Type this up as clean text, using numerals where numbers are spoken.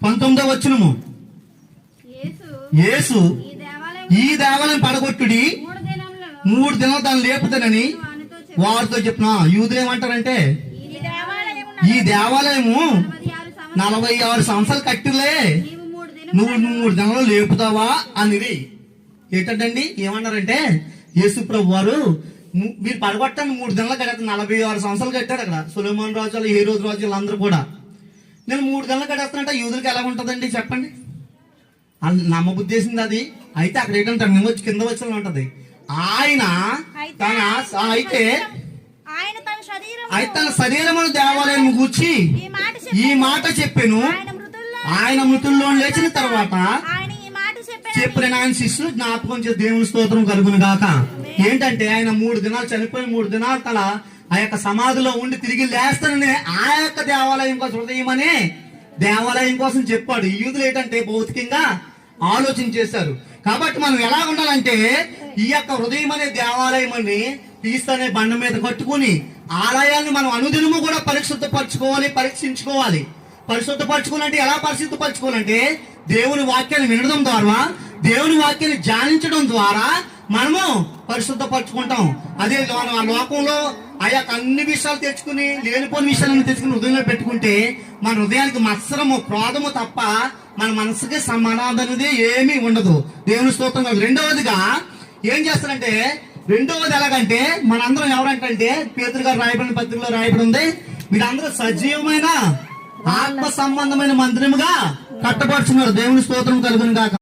19వ వచనము. యేసు ఈ దేవాలయం పడగొట్టుడి, 3 దినాలు దాన్ని లేపుతానని వారితో చెప్పిన. యూదులు ఏమంటారంటే, ఈ దేవాలయము 46 సంవత్సరాలు కట్టిలే, నువ్వు 3 దినాలు లేపుతావా అనేది. ఏంటండి ఏమన్నారంటే, యేసు ప్రభు వారు మీరు పడగొట్టండి 3 దినాలు కట్టారు. 46 సంవత్సరాలు కట్టారు అక్కడ సొలొమోను రాజులు, ఏ రోజు రాజులు అందరూ కూడా. నేను 3 దినాలు కట్టేస్తానంటే యూదులకి ఎలా ఉంటుందండి చెప్పండి? నమ్మబుద్ధి చేసింది అది. అయితే అక్కడ ఏంటంటారు, మేము వచ్చి కింద వచ్చిన ఉంటది. ఆయన తన శరీరమును దేవాలయం గూర్చి ఈ మాట చెప్పాను. ఆయన మృతుల్లో లేచిన తర్వాత చెప్పిన ఆయన శిష్యులు జ్ఞాపకం చేసి దేవుని స్తోత్రం కలుగును గాక. ఏంటంటే ఆయన 3 దినాలు చనిపోయి 3 దినాలు తల ఆ యొక్క సమాధిలో ఉండి తిరిగి లేస్తానని ఆ యొక్క దేవాలయం కోసం, హృదయం అనే దేవాలయం కోసం చెప్పాడు. ఈ యూదులు ఏంటంటే భౌతికంగా ఆలోచన చేశారు. కాబట్టి మనం ఎలా ఉండాలంటే, ఈ యొక్క హృదయం అనే దేవాలయం అని తీస్తనే బండ మీద కట్టుకుని ఆలయాన్ని మనం అనుదినము కూడా పరిశుద్ధపరచుకోవాలి, పరీక్షించుకోవాలి. పరిశుద్ధపరచుకోవాలంటే ఎలా పరిశుద్ధపరచుకోవాలంటే, దేవుని వాక్యాన్ని వినడం ద్వారా, దేవుని వాక్యాన్ని ధ్యానించడం ద్వారా మనము పరిశుద్ధపరచుకుంటాం. అదే మనం ఆ లోకంలో ఆ యొక్క అన్ని విషయాలు తెచ్చుకుని, లేనిపోని విషయాలను తెచ్చుకుని హృదయంలో పెట్టుకుంటే మన హృదయానికి మత్సరము, క్రోధము తప్ప మన మనసుకి సమాధానం అనేది ఏమీ ఉండదు. దేవుని స్తోత్రం కాదు. రెండవదిగా ఏం చేస్తారంటే, రెండవది ఎలాగంటే, మనందరం ఎవరంటే పేతురు గారు రాయబడిన పత్రికలో రాయబడి ఉంది, మీరందరూ సజీవమైన ఆత్మ సంబంధమైన మందిరముగా కట్టపరుచున్నారు. దేవుని స్తోత్రం కలుగును గాక.